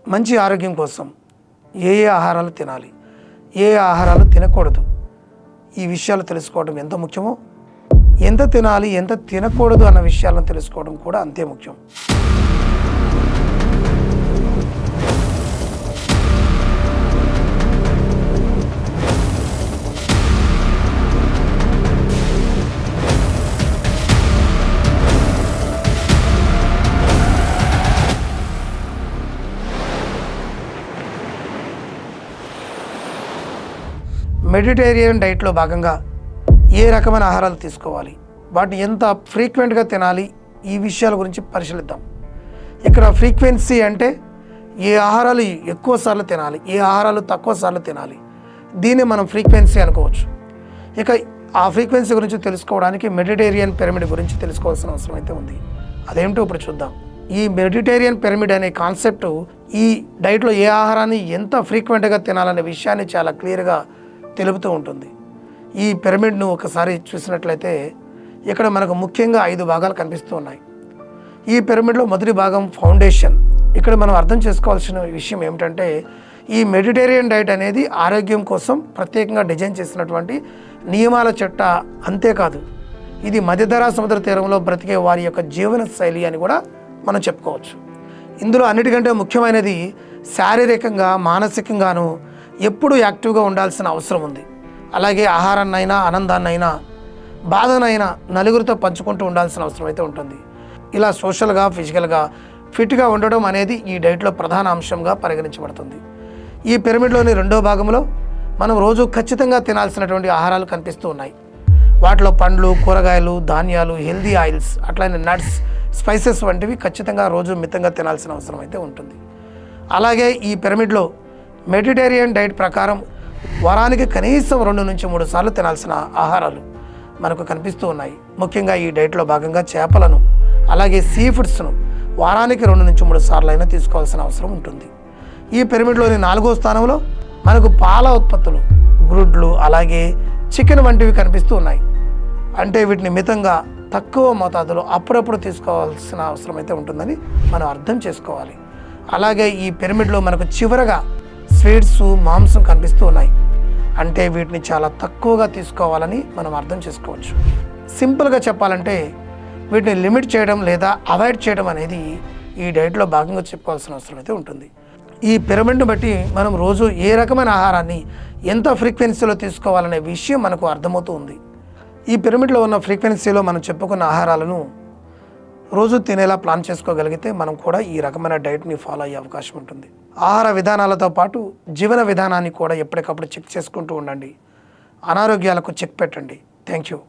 మంచి ఆరోగ్యం కోసం ఏ ఆహారాలు తినాలి, ఏ ఆహారాలు తినకూడదు, ఈ విషయాలు తెలుసుకోవడం ఎంత ముఖ్యమో, ఎంత తినాలి ఎంత తినకూడదు అన్న విషయాలను తెలుసుకోవడం కూడా అంతే ముఖ్యం. మెడిటేరియన్ డైట్లో భాగంగా ఏ రకమైన ఆహారాలు తీసుకోవాలి, వాటిని ఎంత ఫ్రీక్వెంట్గా తినాలి, ఈ విషయాల గురించి పరిశీలిద్దాం. ఇక్కడ ఫ్రీక్వెన్సీ అంటే ఏ ఆహారాలు ఎక్కువ సార్లు తినాలి, ఏ ఆహారాలు తక్కువ సార్లు తినాలి, దీన్ని మనం ఫ్రీక్వెన్సీ అనుకోవచ్చు. ఇక ఆ ఫ్రీక్వెన్సీ గురించి తెలుసుకోవడానికి మెడిటేరియన్ పిరమిడ్ గురించి తెలుసుకోవాల్సిన అవసరం అయితే ఉంది. అదేమిటో ఇప్పుడు చూద్దాం. ఈ మెడిటేరియన్ పిరమిడ్ అనే కాన్సెప్ట్ ఈ డైట్లో ఏ ఆహారాన్ని ఎంత ఫ్రీక్వెంట్గా తినాలనే విషయాన్ని చాలా క్లియర్గా తెలుపుతూ ఉంటుంది. ఈ పిరమిడ్ను ఒకసారి చూసినట్లయితే ఇక్కడ మనకు ముఖ్యంగా 5 భాగాలు కనిపిస్తూ ఉన్నాయి. ఈ పిరమిడ్లో మొదటి భాగం ఫౌండేషన్. ఇక్కడ మనం అర్థం చేసుకోవాల్సిన విషయం ఏమిటంటే ఈ మెడిటేరియన్ డైట్ అనేది ఆరోగ్యం కోసం ప్రత్యేకంగా డిజైన్ చేసినటువంటి నియమాల చట్ట. అంతేకాదు, ఇది మధ్యధరా సముద్ర తీరంలో బ్రతికే వారి యొక్క జీవన శైలి అని కూడా మనం చెప్పుకోవచ్చు. ఇందులో అన్నిటికంటే ముఖ్యమైనది శారీరకంగా మానసికంగాను ఎప్పుడు యాక్టివ్గా ఉండాల్సిన అవసరం ఉంది. అలాగే ఆహారాన్నైనా ఆనందాన్నైనా బాధనైనా నలుగురితో పంచుకుంటూ ఉండాల్సిన అవసరం అయితే ఉంటుంది. ఇలా సోషల్గా ఫిజికల్గా ఫిట్గా ఉండడం అనేది ఈ డైట్లో ప్రధాన అంశంగా పరిగణించబడుతుంది. ఈ పిరమిడ్లోని 2వ భాగంలో మనం రోజు ఖచ్చితంగా తినాల్సినటువంటి ఆహారాలు కనిపిస్తూ ఉన్నాయి. వాటిలో పండ్లు, కూరగాయలు, ధాన్యాలు, హెల్దీ ఆయిల్స్, అట్లనే నట్స్, స్పైసెస్ వంటివి ఖచ్చితంగా రోజు మితంగా తినాల్సిన అవసరం అయితే ఉంటుంది. అలాగే ఈ పిరమిడ్లో మెడిటేరియన్ డైట్ ప్రకారం వారానికి కనీసం 2 నుంచి 3 సార్లు తినాల్సిన ఆహారాలు మనకు కనిపిస్తూ ఉన్నాయి. ముఖ్యంగా ఈ డైట్లో భాగంగా చేపలను అలాగే సీ ఫుడ్స్ను వారానికి 2 నుంచి 3 సార్లు అయినా తీసుకోవాల్సిన అవసరం ఉంటుంది. ఈ పిరమిడ్లోని 4వ స్థానంలో మనకు పాల ఉత్పత్తులు, గుడ్లు అలాగే చికెన్ వంటివి కనిపిస్తూ ఉన్నాయి. అంటే వీటిని మితంగా తక్కువ మోతాదులో అప్పుడప్పుడు తీసుకోవాల్సిన అవసరం అయితే ఉంటుందని మనం అర్థం చేసుకోవాలి. అలాగే ఈ పిరమిడ్లో మనకు చివరగా స్వీట్స్, మాంసం కనిపిస్తూ ఉన్నాయి. అంటే వీటిని చాలా తక్కువగా తీసుకోవాలని మనం అర్థం చేసుకోవచ్చు. సింపుల్గా చెప్పాలంటే వీటిని లిమిట్ చేయడం లేదా అవాయిడ్ చేయడం అనేది ఈ డైట్లో భాగంగా చెప్పుకోవాల్సిన అవసరం అయితే ఉంటుంది. ఈ పిరమిడ్ని బట్టి మనం రోజు ఏ రకమైన ఆహారాన్ని ఎంత ఫ్రీక్వెన్సీలో తీసుకోవాలనే విషయం మనకు అర్థమవుతూ ఉంది. ఈ పిరమిడ్లో ఉన్న ఫ్రీక్వెన్సీలో మనం చెప్పుకున్న ఆహారాలను రోజు తినేలా ప్లాన్ చేసుకోగలిగితే మనం కూడా ఈ రకమైన డైట్ని ఫాలో అయ్యే అవకాశం ఉంటుంది. ఆహార విధానాలతో పాటు జీవన విధానాన్ని కూడా ఎప్పటికప్పుడు చెక్ చేసుకుంటూ ఉండండి. అనారోగ్యాలకు చెక్ పెట్టండి. Thank you.